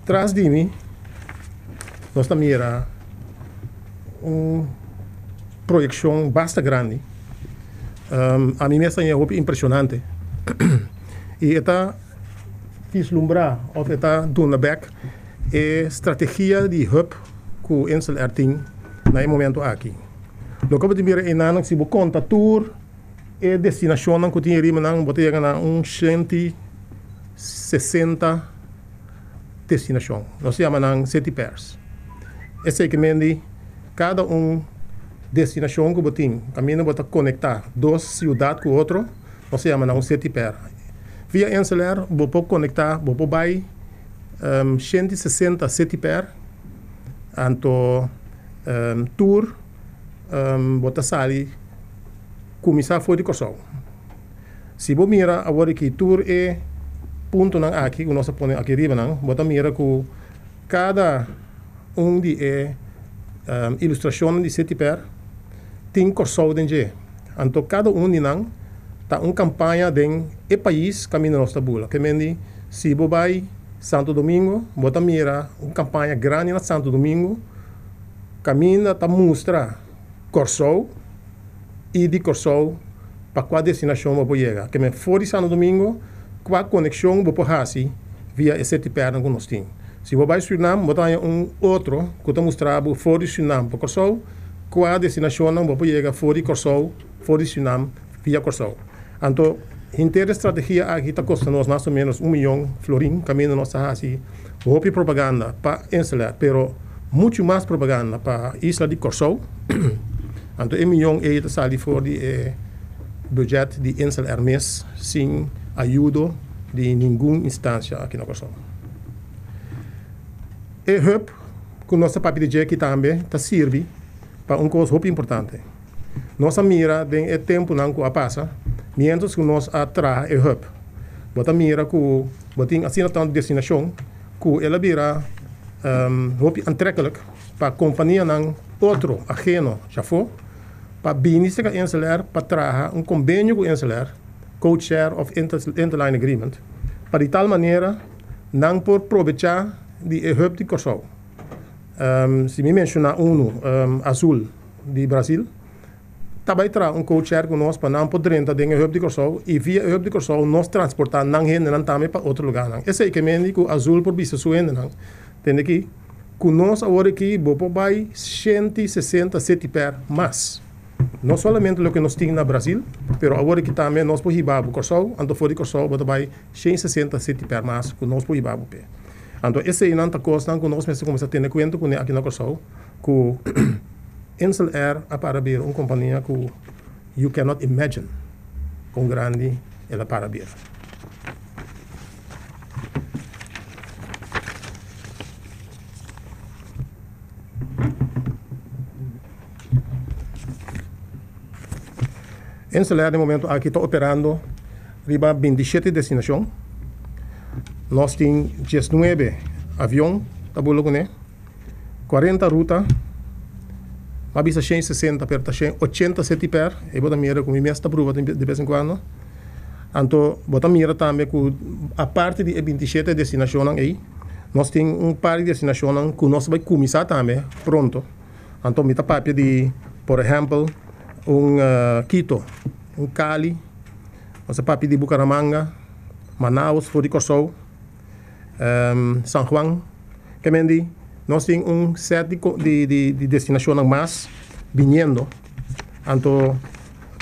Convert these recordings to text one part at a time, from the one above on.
Tras de mim, nós também era projeção bastante grande. A mim mesmo é algo impressionante. E está vislumbrar, ou está dando back, a estratégia de hub que o Ensel tem no momento aqui. Lo que eu diria é que se você conta tour e destinação que tinha rima não botar na 160 destinação. Nós chamamos 7 pairs. Esse é que cada destinação que você tem, caminho para conectar duas cidades com outra, nós chamamos 7 pairs. Via Enceler, você pode conectar, você pode 160 7 pairs, então tour, você sai começar fora de corção. Se você mira agora que tour é ponto aqui, que nós põe aqui riba, você mira que cada de ilustração de 7 pairs tem corção dentro. Então cada de nós tá campanha dentro do país caminho nossa bula. Que mendi se você vai Santo Domingo, você mira campanha grande na Santo Domingo, caminho tá mostra corção e de corção para qual destinação você chega. Que me fora de Santo Domingo, qual conexão você pode via esse tipo de que nós temos. Se você vai Suriname, você tem outro que está mostrando fora de Suriname para corção, qual destinação você chega fora de corção, fora de Suriname via corção. Então, inteira estratégia aqui está custando mais ou menos 1 milhão florim, caminho nossa assim, houve propaganda para Enceler, pero muito mais propaganda para Isla de Corção. Então, 1 milhão é sair fora de budget de Enceler mês, sem ajuda de nenhuma instância aqui na Corção. E hub, com nossa papel de aqui também, está serve para coisa muito importante. Nossa mira tem o tempo que passa, mientras que nós atrai o hub. Bota mira que botem assim na destinação, que ela vira hub aantrekkelijk para a companhia não outro ajeno já foi, para binistic Enceler para trazer convênio com Enceler, co-share of interline agreement, para de tal maneira não por aproveitar de hub de Corção. Se me mencionar Azul de Brasil, também traz co-share conosco para não poder entrar dentro do hub de Corção e via hub de Corção nós transportar não rende não também para outro lugar. Esse é que me que o Azul por vista suende não. Tem aqui conosco agora aqui vou vai 167 per mais. Não somente o que nós temos no Brasil, mas agora que também nós podemos ir para o Corção, então fora de Corção vou vai 167 per mais que nós podemos ir para o pé. Então esse é não tá coisa que nós começamos a ter conta com aqui na Corção, que Ensel Air a para ver uma companhia que you cannot imagine com grande ela para ver. Ensel Air no momento aqui está operando riba 27 destinações. Nós temos 19 aviões, tá bom né? 40 rutas. Mabisa 160 per 87 per e bota mira com esta prova de vez em quando. Então, bota mira também com a parte de 27 destinações aí, nós temos par de destinações que nós vai começar também pronto. Então, mita papel de, por exemplo, Quito, Cali, nossa papel de Bucaramanga, Manaus, Fora de Corção, São Juan, que mendi nós temos set de destinações mais vindo. Então,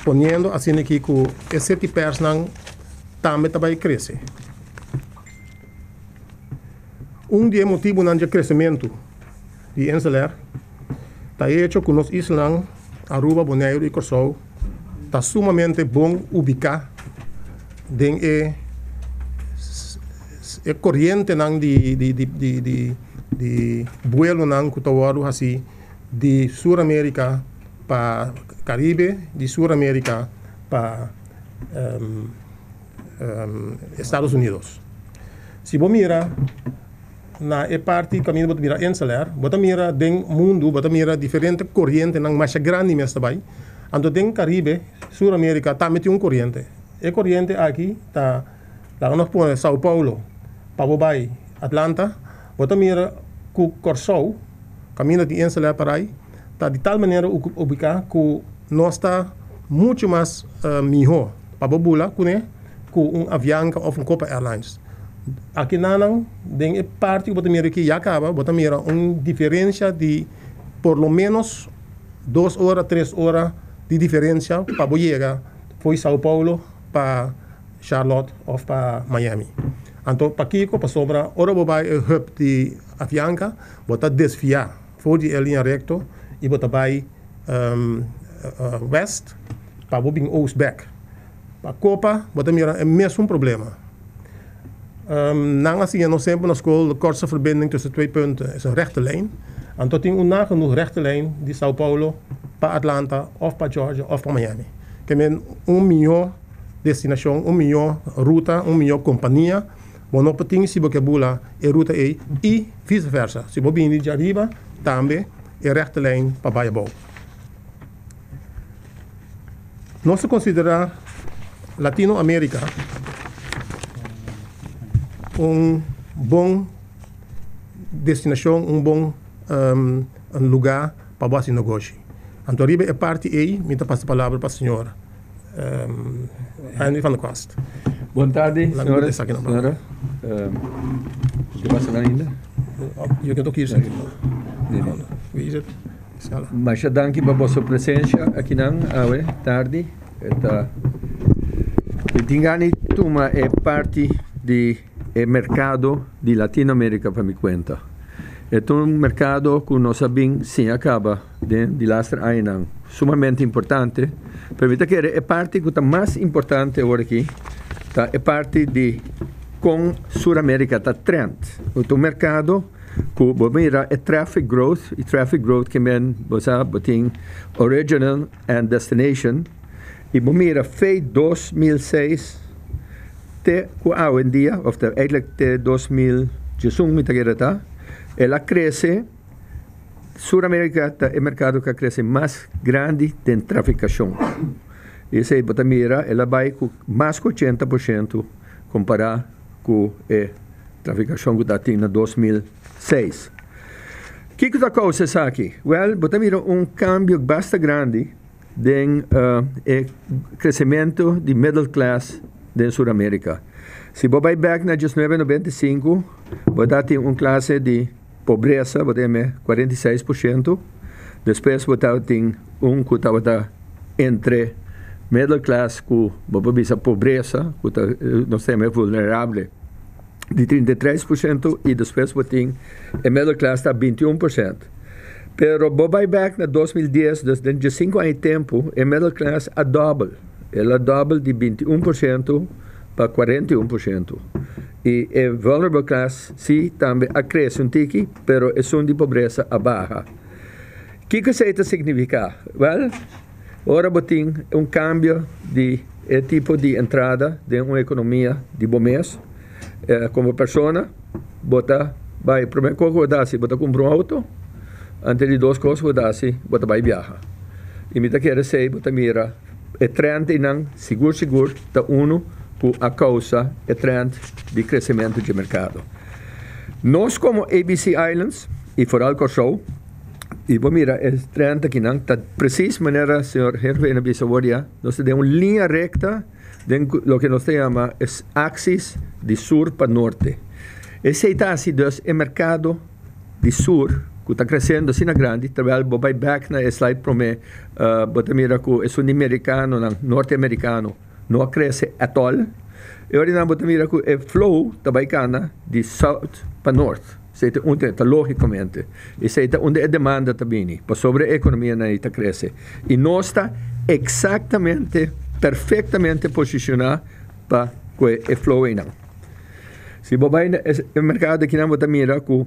ponendo assim aqui que esse tipo de pessoas também vai crescer. Dos motivos de crescimento de Enceler está hecho que nós islas Aruba, Bonaire e Corção está sumamente bom ubicar dentro da corrente de vuelo que está assim de Sul-América para Caribe, de Sul-América para Estados Unidos. Se você mira na parte caminho você mira Enceler, você mira dentro mundo, você mira diferentes correntes na mais grande mesmo também. Então dentro Caribe, Sul-América também tem corrente. A corrente aqui está nós põe São Paulo para Atlanta. bota mira ku Corsou, caminho de ensalada para aí, tá de tal maneira ubicar que nós está muito mais melhor para bobula com Avianca ou Copa Airlines. Aqui não, tem parte que bota mira que já acaba, bota mira diferença de por lo menos 2 horas, 3 horas de diferença para chegar foi São Paulo para Charlotte ou para Miami. Então, para Kiko, para sobra, ora vai o hub de Avianca, bota desviar, for de linha recto, e bota vai west, para bobing Oostback. Para Copa, bota mira, é mesmo problema. Não assim, não sempre na escola, de kortste verbinding tussen 2 punten is een rechte lijn. En tot een nagenoeg rechte lijn die Sao Paulo, para Atlanta, of para Georgia, of para Miami. Que men 1 milhão destinação, 1 milhão ruta, 1 milhão companhia, mas não pode se você bula a ruta e vice-versa. Se você vem de arriba, também é rechte lijn para Baia-Bou. Nós consideramos Latinoamérica bom destinação, bom lugar para fazer negócio. Então, arriba é parte aí, me passo a palavra para a senhora. Henry van der Kwast. Boa tarde, senhora. Senhora, que passa ainda? Eu quero aqui, senhor. Mas já danke para a sua presença aqui não, tarde. Tingani tuma é parte do mercado de Latinoamérica para me conta. É um mercado que nós sabemos se acaba de lastre ainda sumamente importante. Permita que é parte que está mais importante agora aqui, tá? É parte de com Sul-América está trend. O mercado que mira é traffic growth e traffic growth que men tem original and destination e mira fei 2006 te que hoje em dia of eigenlijk te 2018 me tá ela cresce. Sul-América é o mercado que cresce mais grande de traficação. Esse é mira, ela vai com mais de 80% comparado com a traficação que está em 2006. O que está acontecendo aqui? Well, mira cambio bastante grande no crescimento de middle class de Sul-América. Se você vai back na 1995, você tem classe de pobreza, você tem 46%. Depois você tem que está entre middle class, que você pobreza, que nós temos vulnerável, de 33%, e depois você tem a middle class está 21%. Pero você vai back na 2010, desde 5 anos de tempo, a middle class é double. Ela double de 21% para 41%. E a vulnerable class, sim, também cresce tiki, pero é de pobreza a baixa. O que isso significa? Well, agora tem cambio de tipo de entrada de uma economia de bom mês. Como pessoa, você vai, primeiro coisa, você compra auto, antes de 2 coisas, você vai viajar. E me quer dizer, você mira, é trend não seguro, tá a causa é trend de crescimento de mercado. Nós, como ABC Islands, e for Corsou, e mira, é trend aqui não, tá precisa maneira, senhor Hervé na Bisawaria, nós temos uma linha recta de lo que nós chamamos axis de sur para norte. Esse está assim, é mercado de sur, que está crescendo assim na grande, trabalho vai back na slide para mim, mira que é sul-americano, norte-americano, não cresce at all. E agora nós mira que é flow também cana de south para north. Isso é logicamente. Isso é onde a demanda também, para sobre a economia na está cresce. E nós está exatamente, perfeitamente posicionado para que é flow não. Se você vai no mercado que nós mira que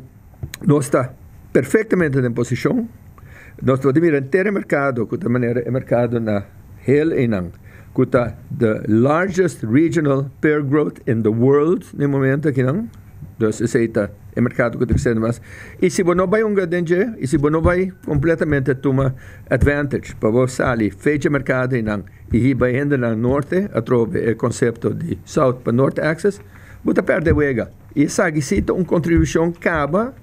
nós está perfeitamente em posição, nós podemos mirar inteiro mercado, que de maneira é mercado na hel e não. The largest regional pair growth in the world no momento aqui não. Então esse é o mercado que está crescendo mais. E se você não vai danger, e se você não vai completamente tomar advantage para você sair fecha mercado e não e vai indo no norte, através do conceito de south para north access, você perde a vega. E essa necessita uma contribuição caba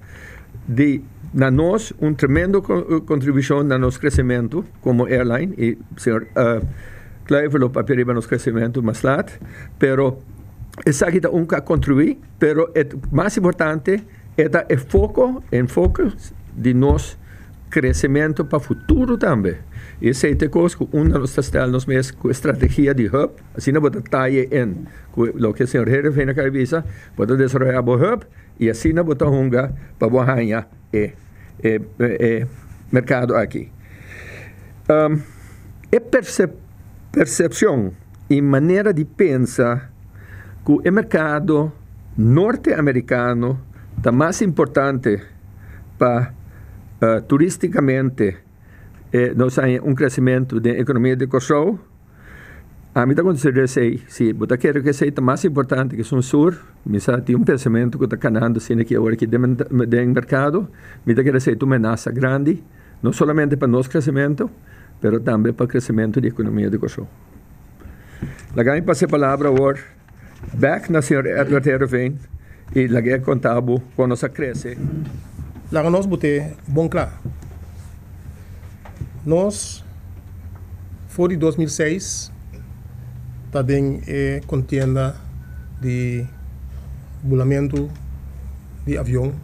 de na nós tremendo contribuição na nosso crescimento como airline e senhor Clive lo papel nos crescimento mais lá, pero essa que contribuir, pero mais importante é foco de nosso crescimento para o futuro também. E esse é coisa que dos estados mais com estratégia de hub, assim não pode talle em o que o senhor Herre vem na cabeça, pode desenvolver o hub e assim não pode hunga para ganhar mercado aqui. Percepção e maneira de pensar que o mercado norte-americano está mais importante para turisticamente nós temos crescimento da economia de Kosovo. A mim está considerando se você quer que seja mais importante que o sul, me tem pensamento que está canando assim aqui agora que dentro do mercado, me está querendo ser uma ameaça grande, não somente para nosso crescimento, mas também para o crescimento da economia de Kosovo. Lagay pa a palavra agora, back na Sr. Edward Herveen, e lagay contábil quando nós cresce. Laga nós bote bom claro. Nós, foi de 2006, está em contienda de bulamento de avião,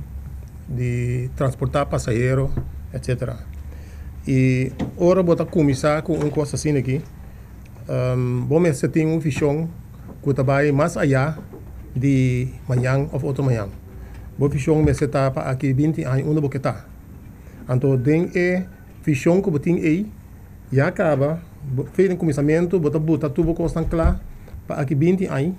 de transportar passageiro, etc. E agora vou começar com uma coisa assim aqui. Vamos ter uma visão que vai mais allá de manhã ou outro manhã. Vou visão me setar para aqui 20 anos onde vou estar. Então, tem visão que eu tenho aí, já acaba, fez um começamento, vou botar tudo constante claro para aqui 20 anos.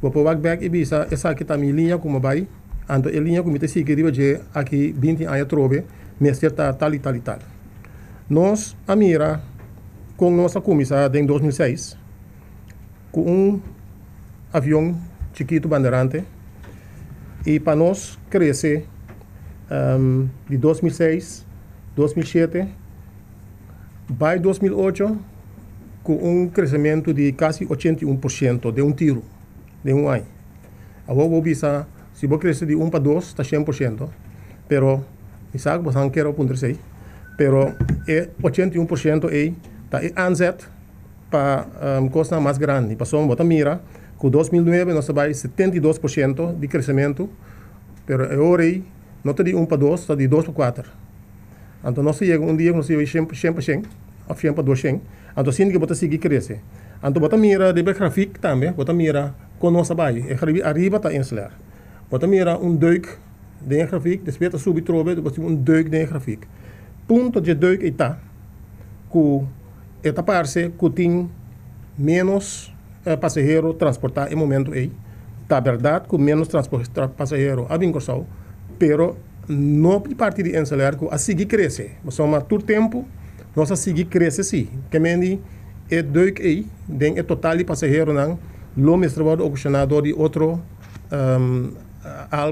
Vou pôr back e bisa essa aqui tá minha linha como vai. Então, a linha como eu sei que de aqui 20 anos trove, me acerta tal e tal e tal. Nós, a mira, com nossa comissão em 2006, com avião chiquito bandeirante, e para nós crescer de 2006, 2007, vai 2008, com crescimento de quase 81% de tiro, de ano. Agora vou pensar, se vou crescer de 1 para 2, está 100%, pero, sabe, você não quer apontar isso aí, pero 81% está anzet para coisa mais grande. Passou uma mira, com 2009 nós vai 72% de crescimento, pero agora não está de 1 para 2, está de 2 para 4. Então nós chegamos dia que nós chegamos 100%, ou 100 para 200, então sim que você seguir crescer. Então você mira de gráfico também, você mira com nossa base, arriba está insular. Você mira duik de gráfico, depois está subir trobe, depois duik de gráfico. Ponto de duik está que esta parte que tem menos passageiro transportar em momento aí. Tá verdade que menos passageiro a vir Kosovo, pero não parte de insular que a seguir cresce. Mas todo tempo nós a seguir cresce sim. Que mendi é duik aí, den é total de passageiro não, lo mestrado ocasionado de outro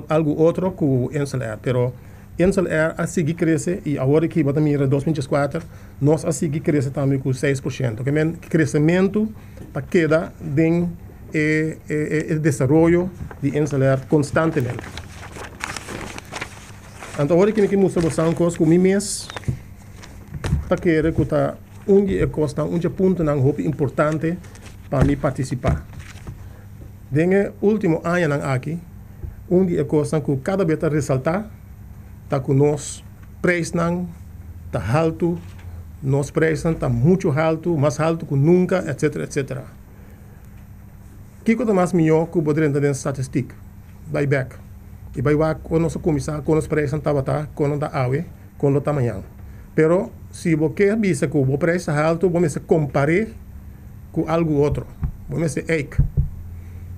algo outro que o insular, pero insular a seguir cresce e agora que bota mira 2024 nós a seguir cresce também com 6%. Que men crescimento para queda den desenvolvimento de insular constantemente. Então agora que me mostra você coisa com mim mês para querer que tá onde é costa onde ponto não roupa importante para me participar. Den último ano não aqui onde é costa que cada vez ressaltar está com nós preço não está alto, nós preço está muito alto, mais alto que nunca, etc, etc. Que coisa mais melhor que poderia entender estatística, vai back e vai lá quando nós começar, quando os preços estava tá, quando está awe, quando está amanhã. Pero se você quer dizer que o preço é alto, vamos comparar com algo outro. Vamos dizer EIC.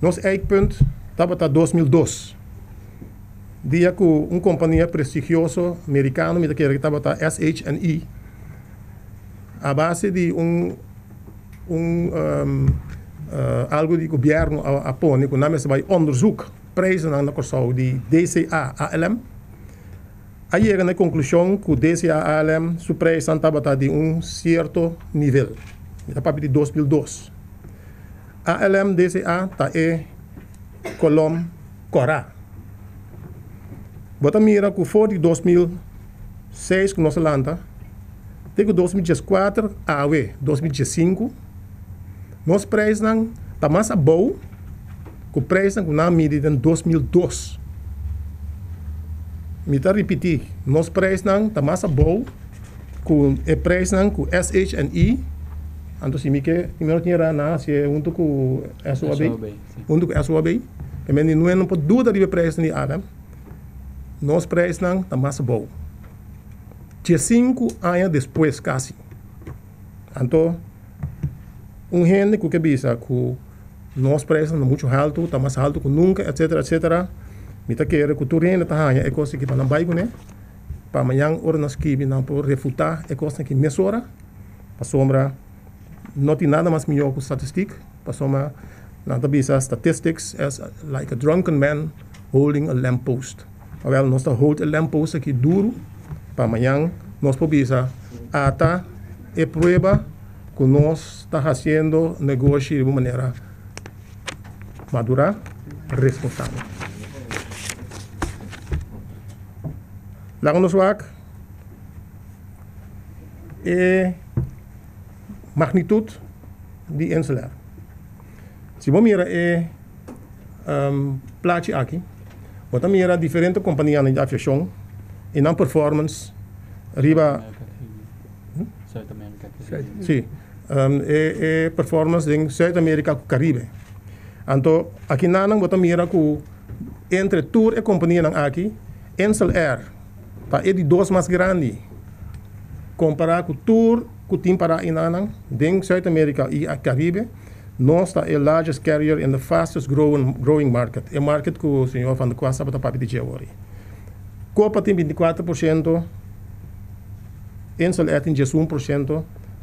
Nosso EIC ponto estava tá 2002. Dia que uma companhia prestigiosa americana, que estava tá SH&E, a base de algo de governo a pôr, que nome vai onderzoek prijzen na Kosovo de DCA ALM. Aí chega na conclusão que o DCA ALM sua preço estava de certo nível, a partir de 2002. ALM DCA está colom Corá. Bota mira que for de 2006 que nós lanta, tem 2014 AW, 2015, nós preços não tá mais bom que o preço que nós medimos em 2002. Me tá repetir, nós preços não tá mais bom que o preço não que SHNI, então se me que primeiro tinha na se junto com SOAB, junto com SOAB, que me não pode dúvida de preço nem Adam. Nós preços não tá mais bom. 5 anos depois, quase. Então, gente que bisa que nós preços não muito alto, está mais alto que nunca, etc, etc. Me tá querendo que tu renda tá hanya é coisa que para não vai né? Para amanhã hora nós que não por refutar é coisa que mesura. Para sombra não tem nada mais melhor que estatística. Para sombra não tá bisa statistics as like a drunken man holding a lamppost. Well, nós tá hold a lamppost aqui duro. Para amanhã nós podemos ata e prueba que nós está fazendo negócio de uma maneira madura, responsável. Lá nos wak é magnitude de Enseler. Se você mira é plaatje aqui, você mira diferentes companhias de aviação e na performance riba Zuid-Amerika. sim, é performance em Zuid-América e Caribe. Então, aqui nanang você mira que entre tour e companhia aqui, Ensel Air tá é de dois mais grande comparar com tour que tem para inanang em Zuid-América e Caribe. Nós tá é largest carrier in the fastest growing market. É market que o senhor Van der Kwast sabe papi de January. Copa tem 24%, Ensel Air tem 1%,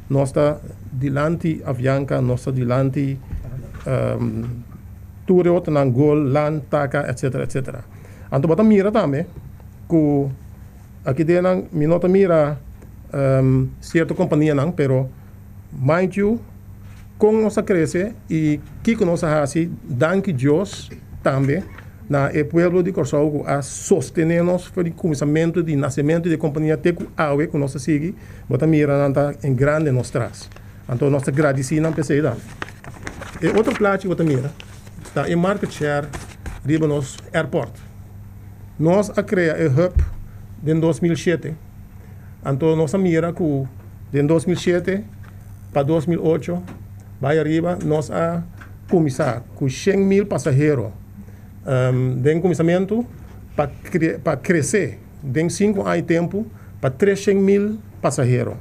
nós está dilante Avianca, nós está dilante Tourot, Nangol, Lan, Taka, etc, etc. Então, bota mira também, que aqui dentro, me nota mira certa companhia não, pero mind you, com nossa cresce e que nós fazemos, danke Deus também, na o pueblo de Corsau a sostenernos para o começamento de nascimento de companhia Teco Awe que nós seguimos, bota mira nanta em grande nos traz. Então nós agradecemos na PCI. E outro plaatje bota mira, está em market share riba nos airport. Nós a criar o hub em 2007. Então nós mira que de 2007 para 2008 vai arriba nós a começar com 100.000 passageiros. De começamento para crescer em 5 anos de tempo para 300.000 passageiros.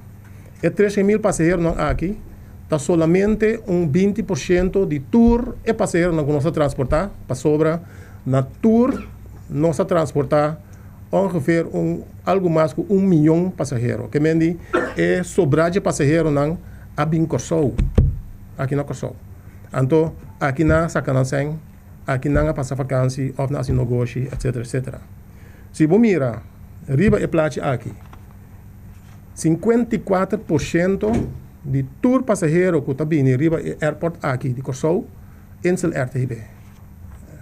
E 300.000 passageiros não aqui está solamente 20% de tour e passageiros que nós transportar para sobra na tour nós transportar ongeveer algo mais que 1 milhão de passageiros. Que mendi é sobrar de passageiros não a bem Corsau aqui na Corsau. Então aqui na Sacanaceng aqui não passa vacância, ou não negócio, etc, etc. Se você mira, riba e plaatje aqui, 54% de tour passageiro que está vindo riba e airport aqui de Corsau, Ensel Air te hebben.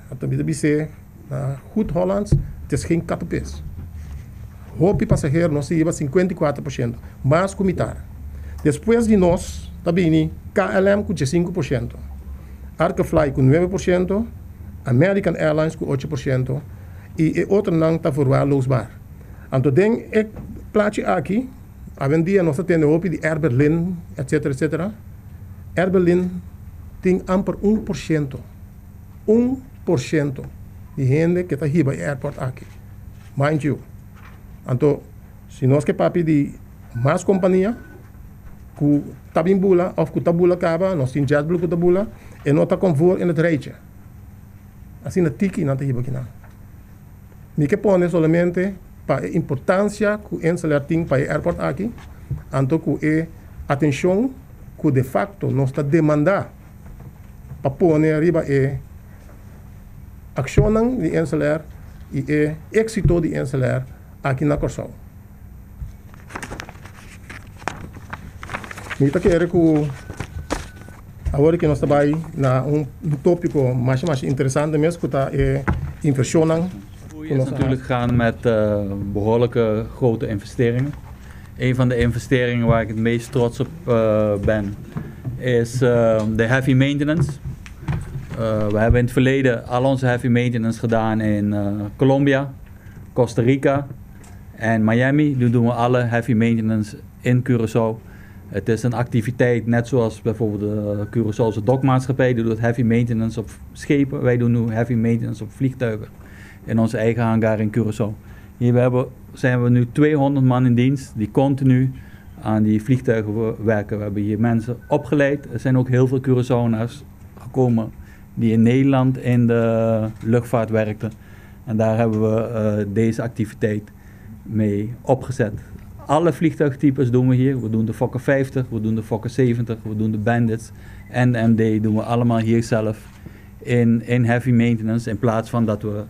Dat betekent dat na goed Hollands, het is geen kattenpis. Hoop passageiro nós riba 54%, mas comitar. Depois de nós, está vindo KLM com 5%, Arcafly com 9%, American Airlines com 8% e outro não está verwaarloosbaar. Então, tem um plaatje aqui, hoje em dia nós temos op de Air Berlin, etc, etc. Air Berlin tem amper 1%. 1% de gente que está aqui bij airport aqui. Mind you. Então, se nós que papi de mais companhia, que está bem bula, ou que está bula acaba, nós temos JetBlue que está bula, e nós está com voer in het rijtje. Assim na tiki não tem aqui não. Me que põe solamente para a importância que o Ensel tem para o airport aqui, então que é atenção que de facto nós está demandando para pôr arriba é ação de Ensel e é êxito de Ensel aqui na Corsau. Me tá querendo que agora que nós trabalhamos na tópico mais interessante mesmo, que está é inversão groei is natuurlijk gegaan met behoorlijke grote investeringen. Een van de investeringen waar ik het meest trots op ben, is de heavy maintenance. We hebben in het verleden al onze heavy maintenance gedaan in Colombia, Costa Rica en Miami. Nu doen we alle heavy maintenance in Curaçao. Het is een activiteit net zoals bijvoorbeeld de Curaçaose dokmaatschappij. Die doet heavy maintenance op schepen. Wij doen nu heavy maintenance op vliegtuigen in onze eigen hangar in Curaçao. Hier zijn we nu 200 man in dienst die continu aan die vliegtuigen werken. We hebben hier mensen opgeleid. Er zijn ook heel veel Curaçaoënaars gekomen die in Nederland in de luchtvaart werkten. En daar hebben we deze activiteit mee opgezet. Alle vliegtuigtypes doen we hier. We doen de Fokker 50, we doen de Fokker 70, we doen de Bandits en de MD doen we allemaal hier zelf in heavy maintenance, in plaats van dat we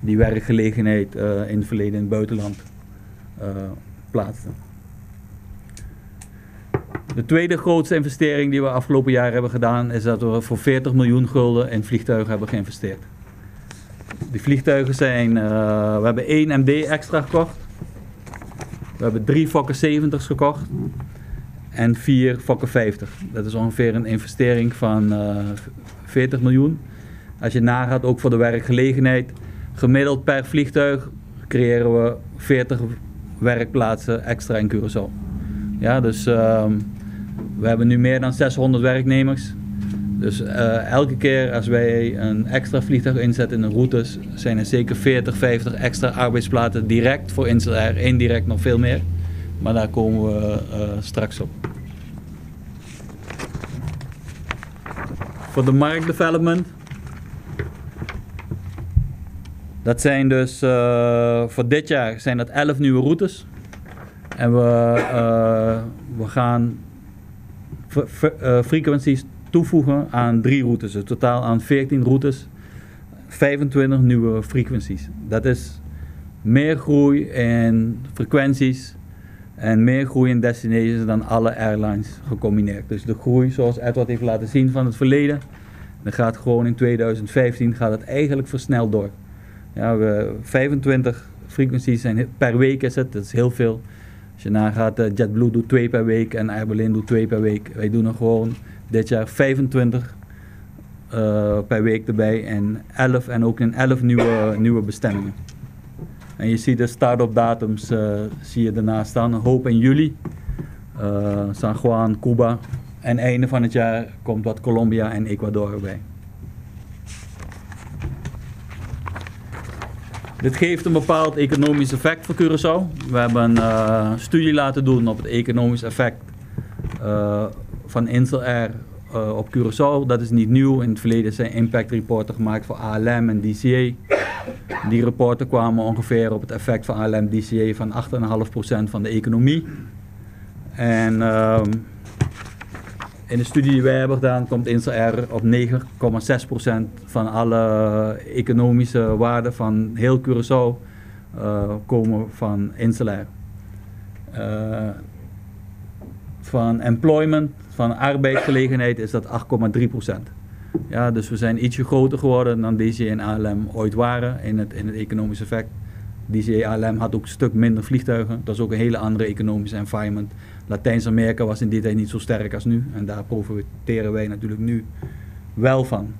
die werkgelegenheid in het verleden in het buitenland plaatsten. De tweede grootste investering die we afgelopen jaar hebben gedaan is dat we voor 40 miljoen gulden in vliegtuigen hebben geïnvesteerd. Die vliegtuigen zijn, we hebben 1 MD extra gekocht. We hebben 3 Fokker 70's gekocht en 4 Fokker 50. Dat is ongeveer een investering van 40 miljoen. Als je nagaat, ook voor de werkgelegenheid, gemiddeld per vliegtuig creëren we 40 werkplaatsen extra in Curaçao. Ja, dus we hebben nu meer dan 600 werknemers. Dus elke keer als wij een extra vliegtuig inzetten in de routes, zijn er zeker 40, 50 extra arbeidsplaatsen direct voor Insel Air, indirect nog veel meer. Maar daar komen we straks op. Voor de marktdevelopment. Dat zijn dus voor dit jaar zijn dat 11 nieuwe routes. En we gaan frequenties toevoegen aan 3 routes. Dus totaal aan 14 routes, 25 nieuwe frequenties. Dat is meer groei in frequenties en meer groei in destinations dan alle airlines gecombineerd. Dus de groei, zoals Edward heeft laten zien van het verleden, dan gaat gewoon in 2015 gaat het eigenlijk versneld door. Ja, 25 frequenties zijn per week is het, dat is heel veel. Als je nagaat, JetBlue doet 2 per week en Air Berlin doet 2 per week. Wij doen er gewoon dit jaar 25 per week erbij en ook in 11 nieuwe bestemmingen. En je ziet de start-up datums zie je daarnaast staan. Hope in juli, San Juan, Cuba en einde van het jaar komt wat Colombia en Ecuador erbij. Dit geeft een bepaald economisch effect voor Curaçao. We hebben een studie laten doen op het economisch effect van Insel Air op Curaçao. Dat is niet nieuw. In het verleden zijn impact reporten gemaakt voor ALM en DCA. Die rapporten kwamen ongeveer op het effect van ALM en DCA van 8,5% van de economie. En in de studie die wij hebben gedaan komt Insel Air op 9,6% van alle economische waarden van heel Curaçao komen van Insel Air. Van employment, van arbeidsgelegenheid is dat 8,3%. Ja, dus we zijn ietsje groter geworden dan DCA en ALM ooit waren in het economisch effect. DCA ALM had ook een stuk minder vliegtuigen. Dat is ook een hele andere economische environment. Latijns-Amerika was in die tijd niet zo sterk als nu. En daar profiteren wij natuurlijk nu wel van.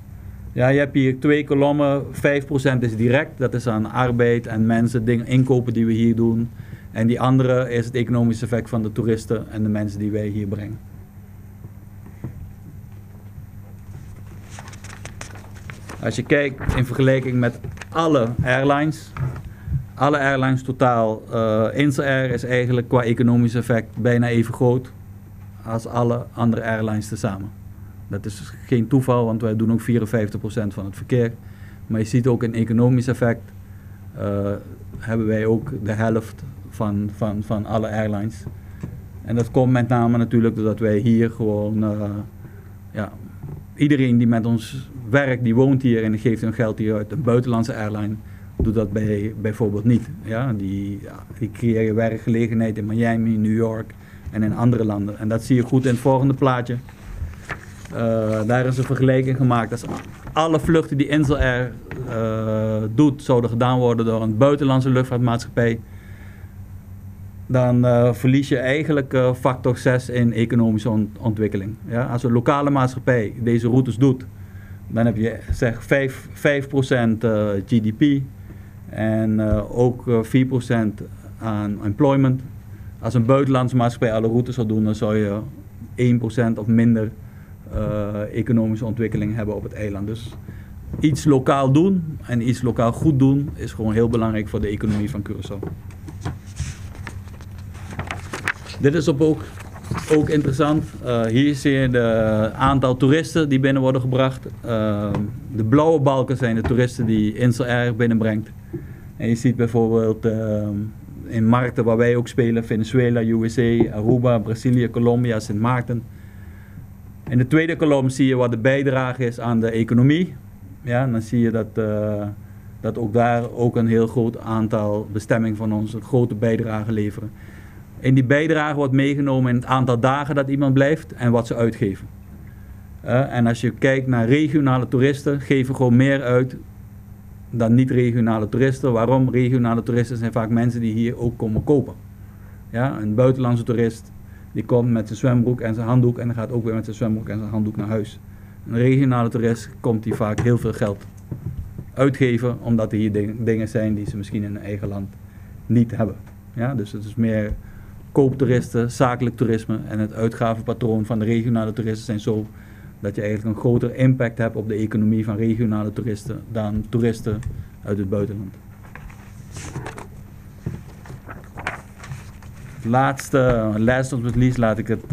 Ja, je hebt hier 2 kolommen. 5% is direct. Dat is aan arbeid en mensen, dingen, inkopen die we hier doen. En die andere is het economisch effect van de toeristen en de mensen die wij hier brengen. Als je kijkt in vergelijking met alle airlines totaal, Insel Air is eigenlijk qua economisch effect bijna even groot als alle andere airlines tezamen. Dat is geen toeval, want wij doen ook 54% van het verkeer. Maar je ziet ook in economisch effect hebben wij ook de helft van alle airlines. En dat komt met name natuurlijk doordat wij hier gewoon, iedereen die met ons werkt, die woont hier en die geeft hun geld hier uit. Een buitenlandse airline doet dat bijvoorbeeld niet. Ja, die creëren werkgelegenheid in Miami, New York en in andere landen. En dat zie je goed in het volgende plaatje. Daar is een vergelijking gemaakt. alle vluchten die Insel Air doet, zouden gedaan worden door een buitenlandse luchtvaartmaatschappij, dan verlies je eigenlijk factor 6 in economische ontwikkeling. Ja? Als een lokale maatschappij deze routes doet, dan heb je zeg 5% GDP en ook 4% aan employment. Als een buitenlandse maatschappij alle routes zou doen, dan zou je 1% of minder economische ontwikkeling hebben op het eiland. Dus iets lokaal doen en iets lokaal goed doen is gewoon heel belangrijk voor de economie van Curaçao. Dit is ook interessant. Hier zie je de aantal toeristen die binnen worden gebracht. De blauwe balken zijn de toeristen die Insel Air binnenbrengt. En je ziet bijvoorbeeld in markten waar wij ook spelen, Venezuela, USA, Aruba, Brazilië, Colombia, Sint Maarten. In de tweede kolom zie je wat de bijdrage is aan de economie. Ja, en dan zie je dat ook daar ook een heel groot aantal bestemmingen van ons een grote bijdrage leveren. In die bijdrage wordt meegenomen in het aantal dagen dat iemand blijft en wat ze uitgeven. En als je kijkt naar regionale toeristen, geven gewoon meer uit dan niet-regionale toeristen. Waarom? Regionale toeristen zijn vaak mensen die hier ook komen kopen. Ja, een buitenlandse toerist die komt met zijn zwembroek en zijn handdoek en dan gaat ook weer met zijn zwembroek en zijn handdoek naar huis. Een regionale toerist komt die vaak heel veel geld uitgeven, omdat er hier dingen zijn die ze misschien in hun eigen land niet hebben. Ja, dus het is meer kooptoeristen, zakelijk toerisme en het uitgavenpatroon van de regionale toeristen zijn zo dat je eigenlijk een groter impact hebt op de economie van regionale toeristen dan toeristen uit het buitenland. Last but not least laat ik het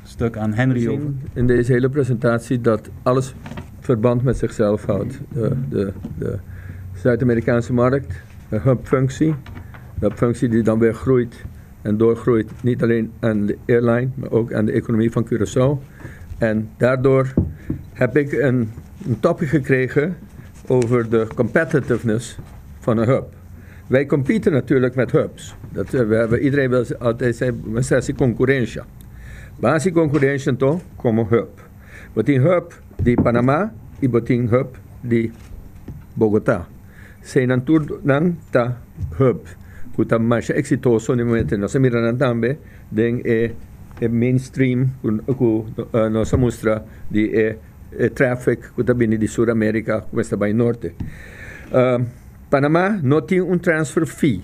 stuk aan Henry over. In deze hele presentatie dat alles verband met zichzelf houdt. De Zuid-Amerikaanse markt, de hubfunctie die dan weer groeit en doorgroeit, niet alleen aan de airline, maar ook aan de economie van Curaçao. En daardoor heb ik een topic gekregen over de competitiveness van een hub. Wij competen natuurlijk met hubs. Iedereen wil altijd zeggen concurrentie. Basi concurrentie toch, como hub. Wat een hub die Panama, en wat een hub die Bogotá. Zijn natuurlijk ta hub. Kuta mais exitoso no momento nós miramos também den mainstream nossa mostra de traffic que também de Sul-América começa bem norte. Panamá não tem transfer fee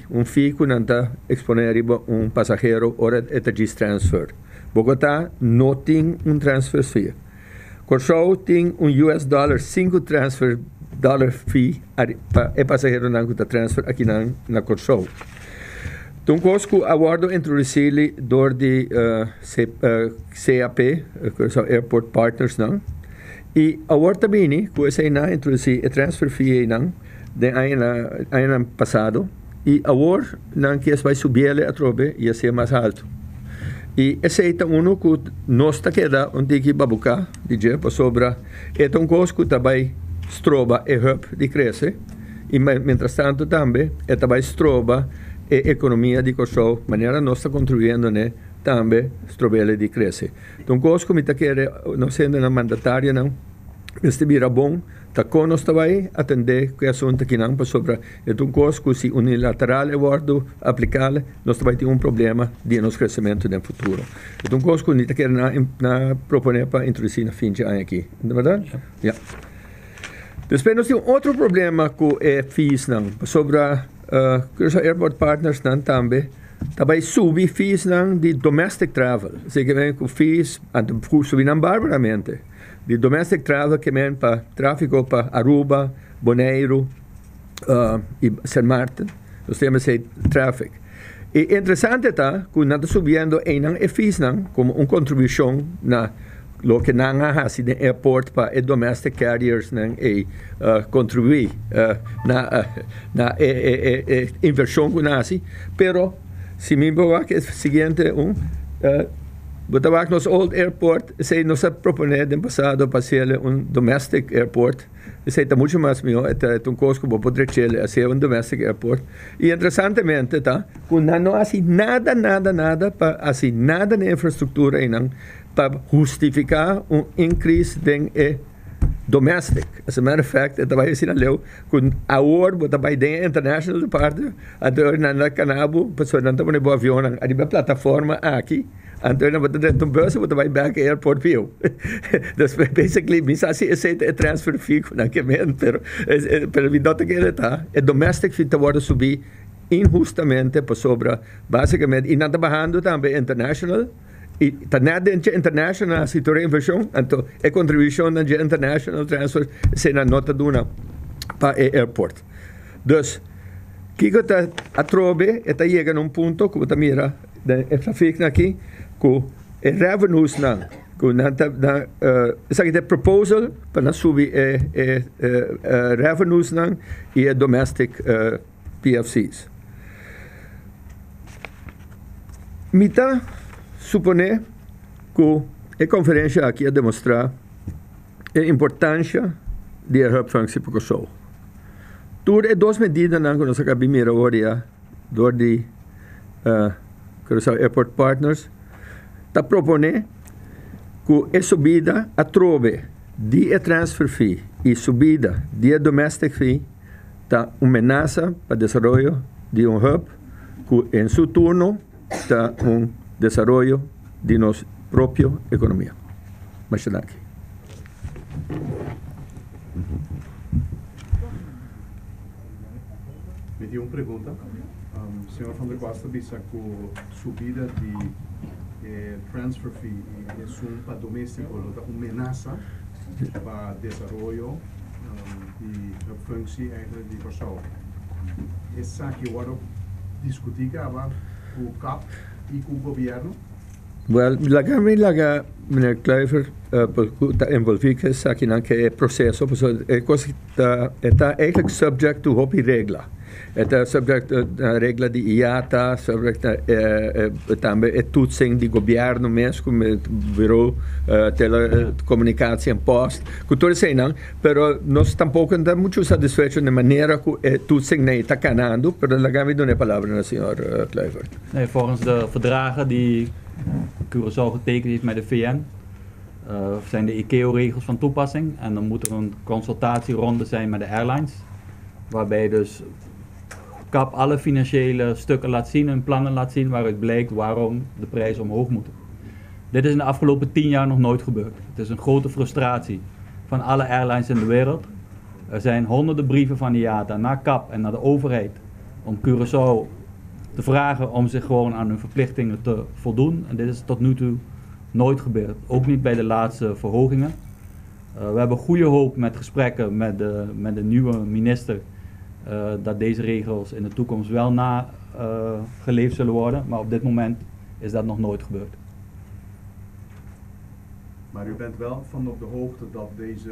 que não está exponível passageiro hora de transfer. Bogotá não tem transfer fee. Curaçao tem US dollar 5 transfer dollar fee para passageiro não está transfer aqui na Curaçao. Toen koos ik award introduceren door de CAP, Curaçao Airport Partners, nang. I award tabini, ko sa na introduce transfer fee nang, de ayan pasado. I award nang kies by subiele atrobe, ia ser mais alto. E esse é uno que nós está queda onde que babuca, DJ, para sobra. É um costo que também stroba e hub de cresce. E mientras tanto também é também stroba e economia de Curaçao, maneira nós está contribuindo, né, também strobele de cresce. Então, coisa que me está querendo, não sendo na mandatária, não, este vira bom, tá com nós também atender que assunto que não para sobra. Então, coisa que se unilateral é wardo aplicável, nós também temos problema de nosso crescimento no futuro. Então, coisa que me está querendo na proponer para introduzir na fim de ano aqui, não é verdade? Yeah. Depois nós temos outro problema que é fees, não, sobre Curaçao Airport Partners também subir fees de domestic travel. Zeker que fees subir barbaramente. De domestic travel que vem para tráfego para Aruba, Bonaire e Sint Maarten. Nós temos esse tráfego. E interessante está que nós estamos subindo em fees como uma contribuição na lo que nanga hasi de airport pa domestic carriers contribuir na inversão que nasi, pero se me boa que é seguinte botava nos old airport se nos proponer de passado para ser domestic airport se está muito mais melhor é um custo que poder ser domestic airport e interessantemente tá com não assim nada para assim nada na infraestrutura para justificar increase domestic. As a matter of fact, ito ba yung sinalaw, kung award mo tabay din international parte, at na Canabo, paso nanto mo na bo avion ang adiba plataforma aqui, anto na bato dentro bus mo tabay back airport view. That's basically misa si aceite transfer fee ko na kemen, pero vi dota que eta, e domestic fee tawara subi injustamente pa sobra basicamente inantabahando também international. E tá nada de international se torna inversão, então é contribuição na international transfer se na nota duna para airport. Dus kiko tá atrobe eta chega num ponto como tá mira é trafic aqui com revenues na com na essa que é proposal para subir revenues na e domestic PFCs. Mita supone que a conferência aqui a demonstrar a importância de hubfunctie para o show. Tudo é duas medidas que nós acabamos de agora de Airport Partners está propondo que a subida a trove de transfer fee e subida de domestic fee está uma ameaça para o desenvolvimento de hub que em seu turno está desarrollo de nuestra propia economía. Machanaki. Me dio uma pergunta. Senhor Van der Costa disse que a subida de transfer fee é para doméstico, uma ameaça para o desenvolvimento de functie eigenlijk die persoon. Essa que agora discutir com o CAP e com o governo. Well, laga meneer Kluiver está envolvido aqui naquele processo, é coisa que está eigenlijk subject to hopi regla. Está subject a regla de IATA, subject também é toetsing de governo mesmo, como bureau telecomunicação e post. Cultura sei não, pero nós tampouco estamos muito satisfeitos na maneira que é toetsing está canando, pero lagami doen a palavra na senhor Kluiver. Nee, volgens de verdragen die Curaçao getekend heeft met de VN, zijn de ICAO-regels van toepassing en dan moet er een consultatieronde zijn met de airlines, waarbij dus CAP alle financiële stukken laat zien en plannen laat zien waaruit blijkt waarom de prijzen omhoog moeten. Dit is in de afgelopen 10 jaar nog nooit gebeurd. Het is een grote frustratie van alle airlines in de wereld. Er zijn honderden brieven van de IATA naar CAP en naar de overheid om Curaçao te vragen om zich gewoon aan hun verplichtingen te voldoen. En dit is tot nu toe nooit gebeurd. Ook niet bij de laatste verhogingen. We hebben goede hoop met gesprekken met de nieuwe minister dat deze regels in de toekomst wel nageleefd zullen worden. Maar op dit moment is dat nog nooit gebeurd. Maar u bent wel van op de hoogte dat deze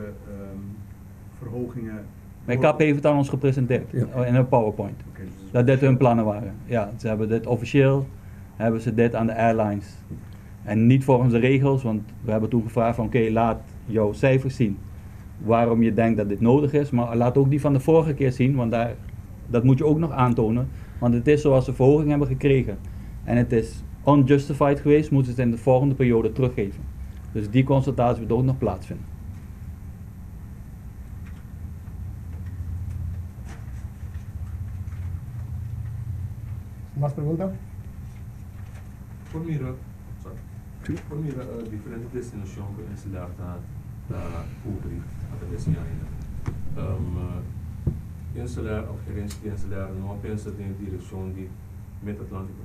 verhogingen... Mijn CAP heeft het aan ons gepresenteerd in een PowerPoint. Okay, dus dat dit hun plannen waren. Ja, ze hebben dit officieel, hebben ze dit aan de airlines. En niet volgens de regels, want we hebben toen gevraagd van oké, laat jouw cijfers zien waarom je denkt dat dit nodig is. Maar laat ook die van de vorige keer zien, want dat moet je ook nog aantonen. Want het is zoals ze verhoging hebben gekregen. En het is unjustified geweest, moeten ze het in de volgende periode teruggeven. Dus die consultatie moet ook nog plaatsvinden. Más pregunta? Por mira, diferente destinação que a cidade está cobrir através de instalar ou gerência de instalar não pensa em direção de Meta-Atlântico.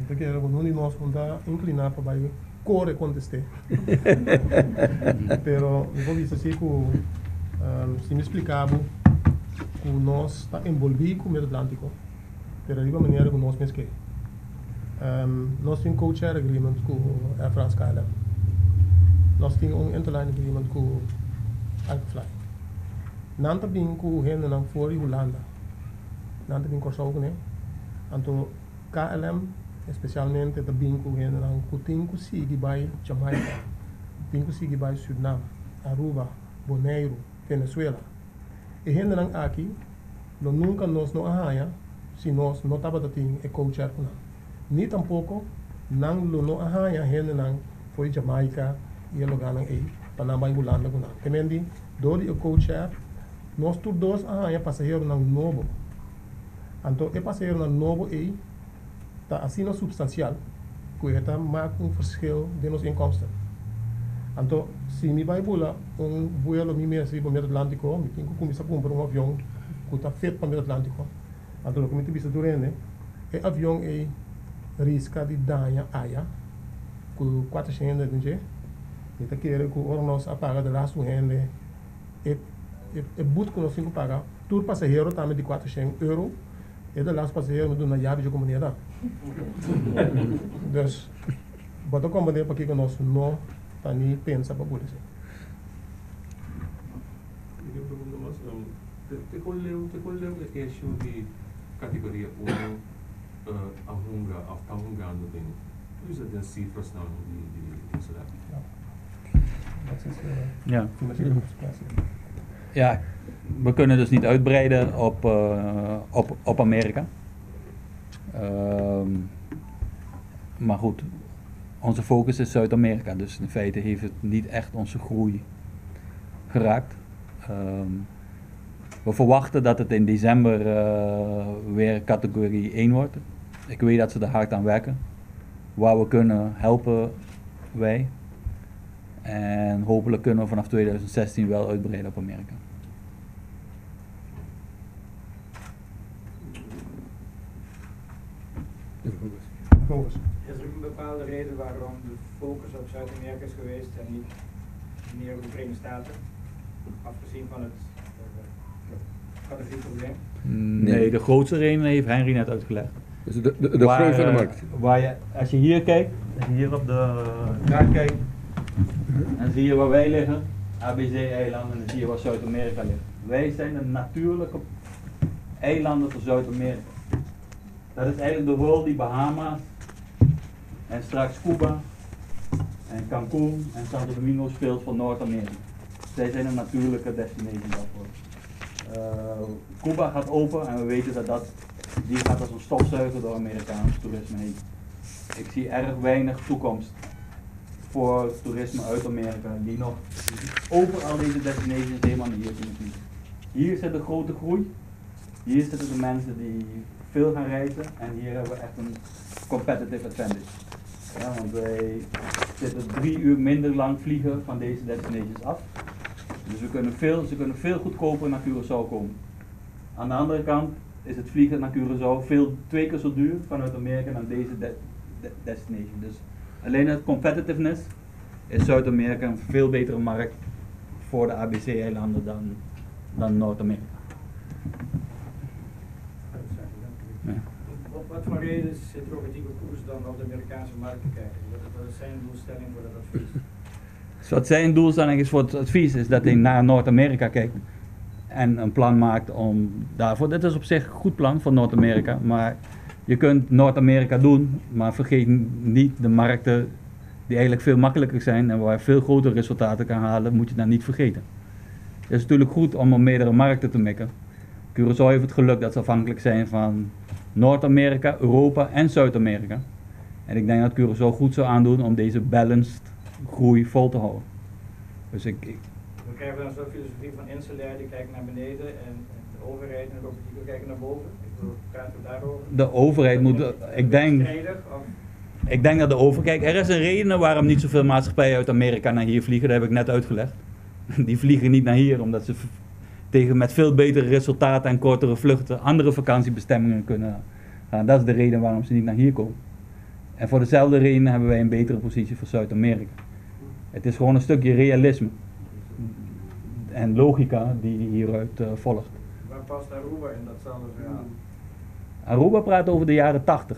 Eu quero que nós vamos inclinar para o core contestar. Pero eu vou dizer que se me explicava que nós está envolvido com o Meta-Atlântico, pero de uma maneira que nós mesmo nós temos co-chair agreement com Air France KLM. Nós temos interline agreement com Alpefly. Não também com o Reino não for e Holanda. Não também com Curaçao, né? Então KLM especialmente também com o Reino não que tem que seguir by Jamaica, tem que seguir by Suriname, Aruba, Bonaire, Venezuela. E Reino não aqui, nunca nós não arranha se nós não estava tendo a co-chair com nós. Nem tampouco não arranha Reino não foi Jamaica e lugar não aí. Panama e Holanda guna. Kemendi, doli o coachar, nós tu dois arranha passageiro na novo. Então, e passageiro na novo tá assim não substancial, que está maakt verschil de nos inkomsten. Então, se me vai bolar vuelo me mesmo para o Atlântico, me tenho que começar a comprar avião que está feito para o Atlântico. Então, como eu disse durante, o avião risca de danhar aia, com 400 gente. Então, quero que o nós apaga de lá suende, e boot que nós temos que pagar, tour passageiro também de 400 euros. E de laatste passageiro me doen naar jaartje combineren. Dus, wat ook combineren para que nós não tá nem pensa para por isso. Eu pergunto mais, te colheu a eixo de categoria 1 arrungando tem. Usa de cifras não de cidade. Ja. Ja, we kunnen dus niet uitbreiden op Amerika. Maar goed, onze focus is Zuid-Amerika, dus in feite heeft het niet echt onze groei geraakt. We verwachten dat het in december weer categorie 1 wordt. Ik weet dat ze er hard aan werken. Waar we kunnen helpen wij. En hopelijk kunnen we vanaf 2016 wel uitbreiden op Amerika. Is er een bepaalde reden waarom de focus op Zuid-Amerika is geweest en niet meer op de Verenigde Staten? Afgezien van het categorieprobleem? Nee, de grootste reden heeft Henry net uitgelegd. Dus de groei van de markt. Waar je, als je hier kijkt, als je hier op de kaart kijkt, dan zie je waar wij liggen, ABC-eilanden, en dan zie je waar Zuid-Amerika ligt. Wij zijn de natuurlijke eilanden van Zuid-Amerika. Dat is eigenlijk de rol die Bahama's en straks Cuba en Cancún en Santo Domingo speelt voor Noord-Amerika. Zij zijn een natuurlijke destinatie daarvoor. Cuba gaat open en we weten dat die gaat als een stofzuiger door Amerikaans toerisme heen. Ik zie erg weinig toekomst voor toerisme uit Amerika die nog over al deze destinaties helemaal naar hier kunnen vliegen. Hier zit de grote groei, hier zitten de mensen die veel gaan reizen en hier hebben we echt een competitive advantage. Ja, want wij zitten 3 uur minder lang vliegen van deze destinations af. Dus ze kunnen veel goedkoper naar Curaçao komen. Aan de andere kant is het vliegen naar Curaçao 2 keer zo duur vanuit Amerika naar deze destination. Dus alleen het competitiveness is Zuid-Amerika een veel betere markt voor de ABC-eilanden dan Noord-Amerika. Ja. Wat voor reden zit Robertico Koers dan op de Amerikaanse markt te kijken? Wat is zijn doelstelling voor dat advies? Dus wat zijn doelstelling is voor het advies is dat hij naar Noord-Amerika kijkt en een plan maakt om daarvoor. Dit is op zich een goed plan voor Noord-Amerika, maar je kunt Noord-Amerika doen, maar vergeet niet de markten die eigenlijk veel makkelijker zijn en waar je veel grotere resultaten kan halen, moet je dat niet vergeten. Het is natuurlijk goed om op meerdere markten te mikken. Curaçao heeft het geluk dat ze afhankelijk zijn van Noord-Amerika, Europa en Zuid-Amerika. En ik denk dat Curaçao goed zou aandoen om deze balanced groei vol te houden. Dus We krijgen dan zo'n filosofie van insulair, die kijken naar beneden en de overheid en de Robertico kijken naar boven. Praten we daarover? De overheid moet, ik denk dat de overheid, kijk, er is een reden waarom niet zoveel maatschappijen uit Amerika naar hier vliegen, dat heb ik net uitgelegd. Die vliegen niet naar hier omdat ze met veel betere resultaten en kortere vluchten andere vakantiebestemmingen kunnen gaan. Dat is de reden waarom ze niet naar hier komen. En voor dezelfde reden hebben wij een betere positie voor Zuid-Amerika. Het is gewoon een stukje realisme en logica die hieruit volgt. Waar past Aruba in datzelfde verhaal? Aruba praat over de jaren 80.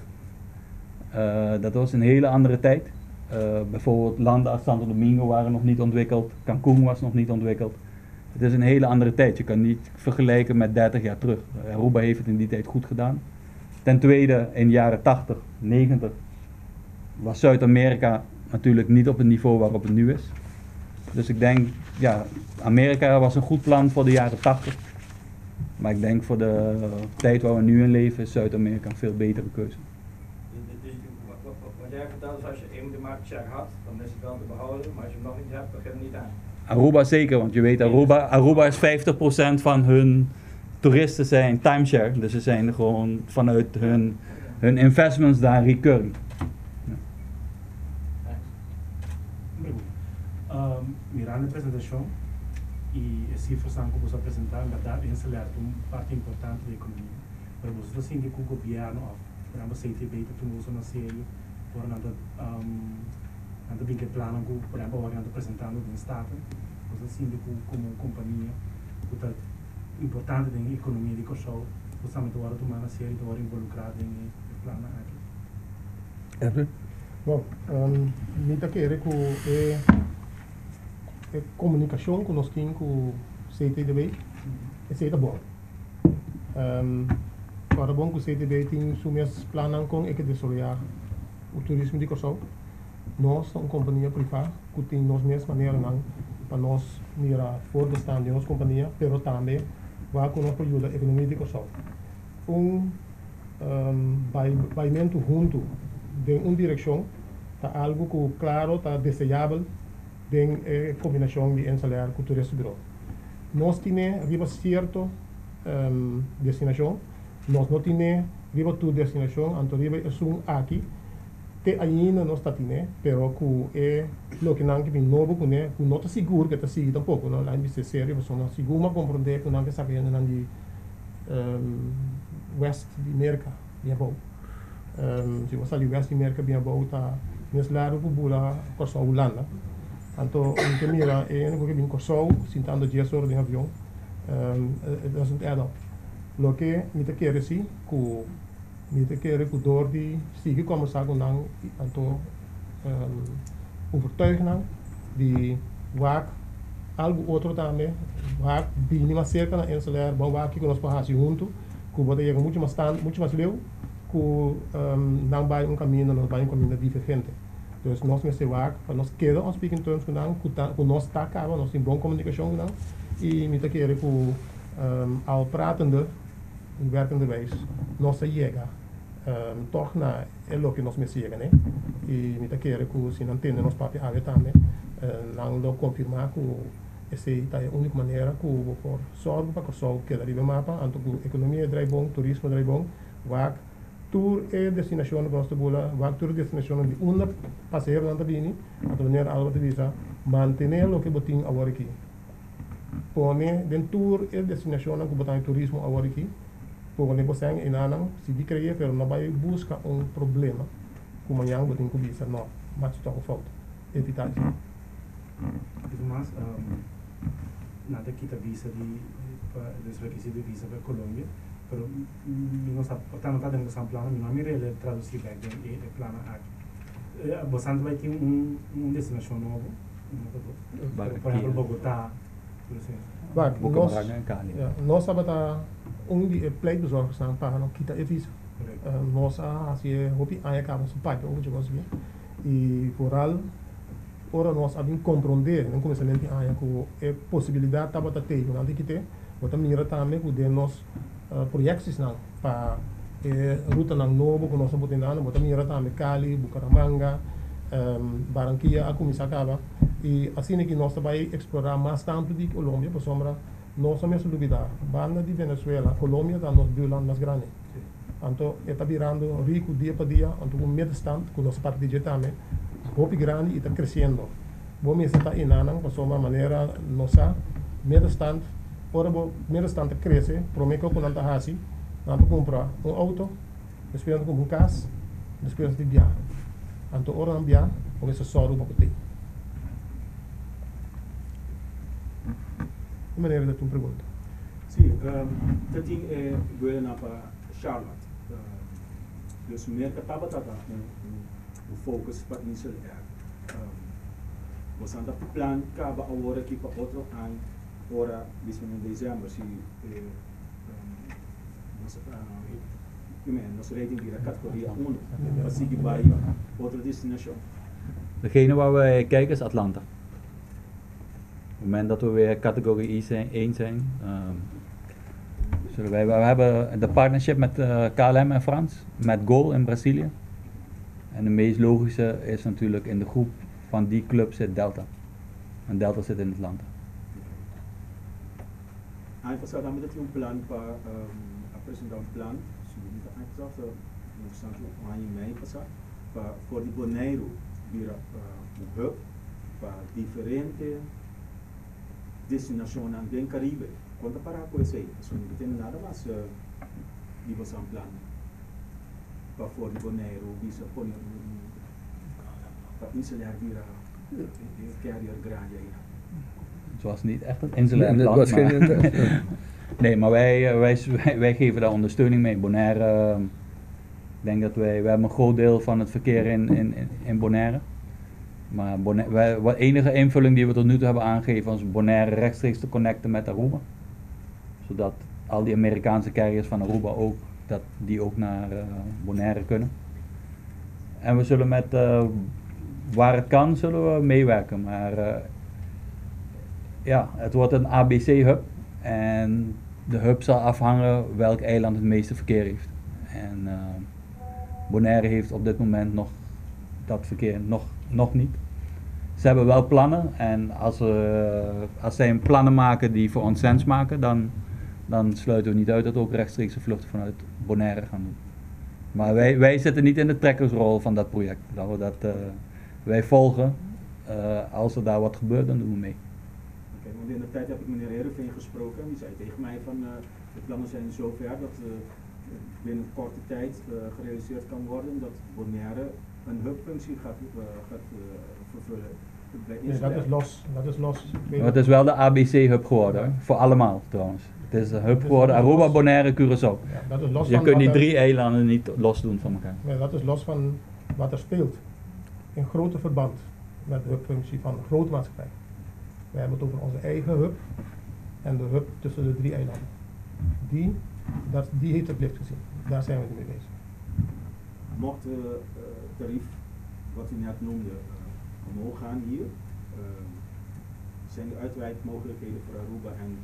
Dat was een hele andere tijd. Bijvoorbeeld landen als Santo Domingo waren nog niet ontwikkeld, Cancún was nog niet ontwikkeld. Het is een hele andere tijd. Je kan niet vergelijken met 30 jaar terug. Aruba heeft het in die tijd goed gedaan. Ten tweede, in de jaren 80, 90 was Zuid-Amerika natuurlijk niet op het niveau waarop het nu is. Dus ik denk, ja, Amerika was een goed plan voor de jaren 80. Maar ik denk voor de tijd waar we nu in leven is Zuid-Amerika een veel betere keuze. Dus wat jij vertelt is als je eenmaal de marktshare had, dan is het wel te behouden. Maar als je hem nog niet hebt, dan gaat het niet aan. Aruba zeker, want je weet Aruba is 50% van hun toeristen zijn timeshare. Dus ze zijn gewoon vanuit hun investments daar recurring. Mirando a apresentação e as cifras que você apresentar, verdade, é uma parte importante da economia. Mas você assim que o governo, por exemplo, se tiver tudo na série, por nada, nada bem que plano que, por exemplo, agora apresentando no estado, você assim que como companhia, é importante na economia de Kosovo, você agora tomar na série, agora involucrado em plano aqui. Bom, nita querer que a comunicação que nós temos com o CTDB é bom. Para bom que o CTDB tem suas planos com que desenvolver o turismo de Kosovo. Nós somos uma companhia privada que tem nós mesmas maneiras para nós mirar fora de stand de nossa companhia, mas também vai com nossa ajuda a economia de Kosovo. Baimento junto de uma direção tá algo que claro tá desejável em combinação de ensalar com o turismo bureau. Nós temos arriba certo destinação, nós não temos arriba tu destinação, então arriba é aqui te ainda nós tá tendo, pero que é lo que não que bem novo que não tá seguro que tá seguindo tampouco, não lá em ser sério, você não seguro mas compreender que não que sabe ainda de West de América, bem bom. Se você ali West de América bem bom tá nesse lado que bula Kosovo Holanda. Então, o que mira é que vem Kosovo, sentando 10 horas de avião, doesn't add up. Lo que me te quer assim, que o door die sigue como sabe não, então overtuigd não, de waar algo outro também, waar bem mais cerca na ensalar, bom waar que nós passamos junto, que pode chegar muito mais leu, que não vai caminho, não vai caminho diferente. Dus nós me waar, para nós queda on speaking terms com nós está acaba, nós tem boa comunicação não, e me te quer que ao pratende, werkende wijs, nós chega toch na lo que nós me chega, né? E me te quer que se não tem nos papéis área também, não lo confirmar que essa é a única maneira que o for sorgo para que só queda riba mapa, anto que economia é bom, turismo é bom, vai tour e destinação que nós bula, vai tour destinação de uma passeio na tabini, a maneira algo de visa, manter lo que botin agora aqui. Pone den tour e destinação que botin turismo agora aqui, pone você em anang, se de criar, pero não vai buscar problema, como yang botin que visa, não, mas está com falta, evitar isso. Mas nada que a visa de requisito de visa para Colômbia. Pero não está dentro desse plano, não me rele traduzir bem o plano aqui. Você vai ter destinação novo, por exemplo, Bogotá, por exemplo. Nós sabemos que pleitbezorgers staan para não quitar a visa. Nós assim hopi aí acabamos o pai, onde nós vimos e vooral ora nós sabemos compreender, não começamos a aí que a possibilidade estava a ter, não tem que ter, outra mira também que de nós projecties não para ruta não novo que nós estamos tentando, bota mira também Cali, Bucaramanga, Barranquilla, a começar acaba e assim que nós vai explorar mais tanto de Colômbia, por sombra nós somos duvidar, banda de Venezuela, Colômbia dá nos dois lands mais grandes, então está virando rico dia para dia, então com medo stand com nossa parte de também, hope grande e está crescendo, vamos estar inanang, por sombra maneira nossa medo stand ora primeiro instante cresce, prometo que não está assim, não comprar auto, depois comprar casa, depois de viajar. Então ora não viajar, porque isso só o ter. De maneira de tu pergunta. Sim, tem governo para Charlotte. Dus meer estava o focus para iniciar. Você anda plan acaba agora aqui para outro ano. Ora, mesmo em dezembro, se nosso rating vira categoria 1, para seguir para outra destinação. Degene waar wij kijken is Atlanta. Op het moment dat we weer categorie 1 zijn, zullen we hebben de partnership met KLM en Frans, met Gol in Brazilië. En de meest logische is natuurlijk in de groep van die club zit Delta. En Delta zit in Atlanta. Aangezien dan met een plan para apresentar plan, subindo aangezien no Santo Antônio mei passar para voor die Bonaire vira um hub para diferente destinações no Caribe. Conta para com isso aí, isso não tem nada mais de você plan para voor die Bonaire visa pôr para insular vira carrier grande aí. Het was niet echt een insulair Nee, dat plan. was geen maar- interesse. Nee, maar wij geven daar ondersteuning mee. Bonaire, ik denk dat wij hebben een groot deel van het verkeer in Bonaire. Maar wat enige invulling die we tot nu toe hebben aangegeven is Bonaire rechtstreeks te connecten met Aruba. Zodat al die Amerikaanse carriers van Aruba ook, dat die ook naar Bonaire kunnen. En we zullen met, waar het kan, zullen we meewerken. Maar ja, het wordt een ABC-hub. En de hub zal afhangen welk eiland het meeste verkeer heeft. En Bonaire heeft op dit moment nog dat verkeer nog niet. Ze hebben wel plannen en als zij plannen maken die voor ons sens maken, dan sluiten we niet uit dat we ook rechtstreekse vluchten vanuit Bonaire gaan doen. Maar wij zitten niet in de trekkersrol van dat project. Wij volgen, als er daar wat gebeurt, dan doen we mee. Oké, want in de tijd heb ik meneer Herenveen gesproken. Die zei tegen mij van de plannen zijn zover dat binnen korte tijd gerealiseerd kan worden dat Bonaire een hubfunctie gaat vervullen. Nee, dat is los. Maar het is wel de ABC-hub geworden, hè? Voor allemaal trouwens. Het is een hub geworden, Aruba, Bonaire, Curaçao. Ja, dat is los Je van kunt wat die er- 3 eilanden niet los doen van elkaar. Nee, dat is los van wat er speelt. In grote verband met de hubfunctie van een grote maatschappij. We hebben het over onze eigen hub en de hub tussen de 3 eilanden. Die heeft het licht gezien. Daar zijn we nu mee bezig. Mocht het tarief wat u net noemde omhoog gaan hier, zijn de uitwijkmogelijkheden voor Aruba en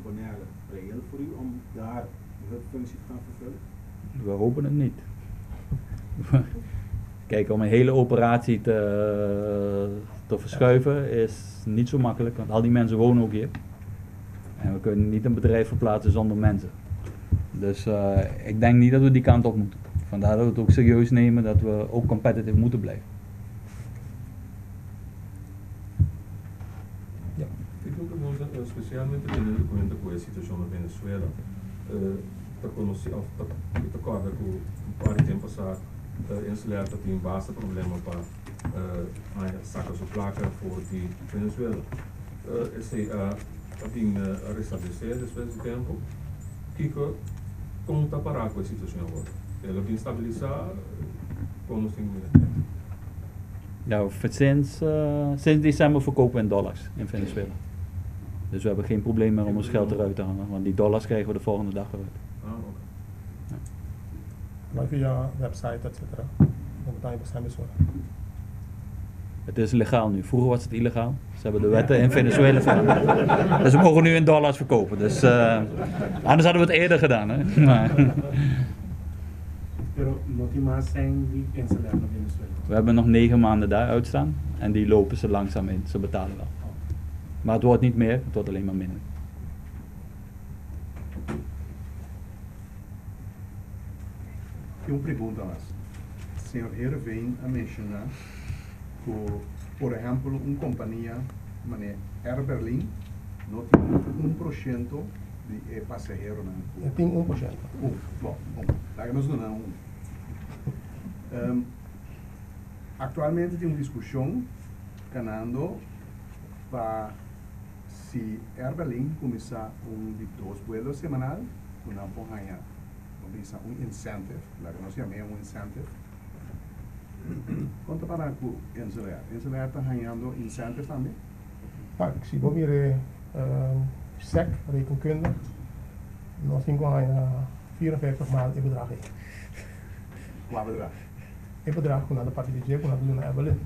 Bonaire reëel voor u om daar de hubfunctie te gaan vervullen? We hopen het niet. Kijk, om een hele operatie te verschuiven is niet zo makkelijk, want al die mensen wonen ook hier. En we kunnen niet een bedrijf verplaatsen zonder mensen. Dus ik denk niet dat we die kant op moeten. Vandaar dat we het ook serieus nemen dat we ook competitive moeten blijven. Eu fico perguntando, especialmente tendo em conta com a situação na Venezuela, está conhecido, está claro que um par de tempo passado, insular tem um vasto problema para sacar sua placa por de Venezuela. Esse tem a restabelecer depois de tempo, que como está parar com a situação agora? Ela tem estabilizar, como nós temos. Ja, sinds december verkopen we in dollars in Venezuela. Dus we hebben geen probleem meer om ons geld eruit te halen, want die dollars krijgen we de volgende dag eruit. Maar via website, et cetera. Dan betaal je bestemd worden. Het is legaal nu. Vroeger was het illegaal. Ze hebben de wetten in Venezuela veranderd. Dus we mogen nu in dollars verkopen. Dus, anders hadden we het eerder gedaan. Hè? Maar, Pero no tem mais sem de insular na Venezuela. we hebben nog 9 maanden daar uitstaan. En die lopen ze langzaam in. Ze betalen wel. Maar het wordt niet meer. Het wordt alleen maar minder. Tem uma pergunta mais. O senhor Herenveen a mencionar que, por exemplo, uma companhia, mané, Air Berlin, não tem 1% de passageiro na Het ding 1%. Bom, daar nós não. Atualmente tem uma discussão canando para se Air Berlin começar de 2 vuelos semanal, não pode ganhar. Bisa incentive, lá que nós chamamos incentive. Conta para o Insular. Insular está ganhando incentive também? Nou, ik zie ook hier SEC, rekenkunde. Nós temos que 54 maanden in bedrag. Qual bedrag? In bedrag com nada parte de dia, com nada na Evelyn.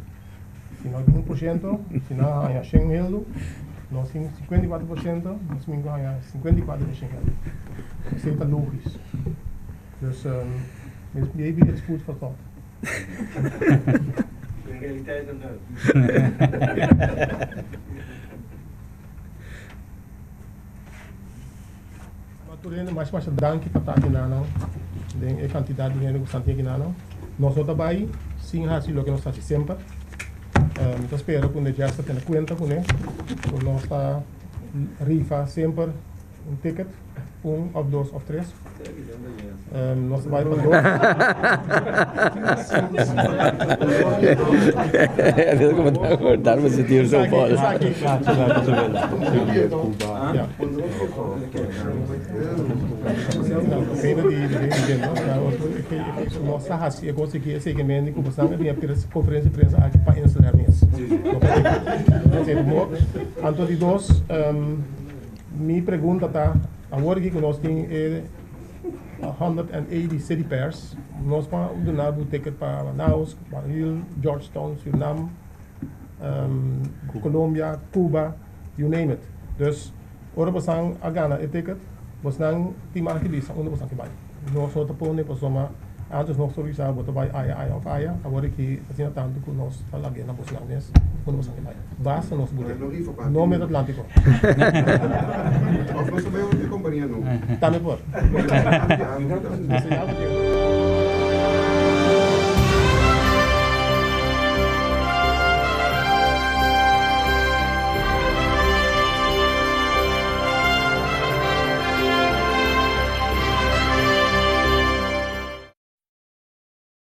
Se nós 1%, se nós ganhar 100 mil, nós temos 54%, nós temos que ganhar 54%. Isso é logisch. Dus maybe it's food for thought. de realiteit en uit. Mas danke para estar aqui não. Den quantidade de dinheiro que estão aqui não. Nós não trabalhamos sem fazer o que nós fazemos sempre. Então espero que o já está tendo conta com ele. Nós está rifa sempre ticket, of 2 of 3. Nós vai para 2. Daarom is het hier zo vol. Nossa raça, eu gosto que esse segmento que você não tinha conferência de prensa aqui para ensinar nisso. Então, de dois, minha pergunta tá, agora que nós temos 180 city pairs, nós vamos donar o ticket para Manaus, Hill, Georgetown, Suriname, Colômbia, Cuba, you name it. Dus, ora você a Ghana o ticket, você não tem mais que isso, onde você vai. Nós só tapamos ne pessoa, antes nós só risar, você vai aya of aya, agora que assim tanto que nós falar na você não nesse, onde você vai. Basta nós bude. No meio Atlântico. Of nós também uma companhia não. Tá me por.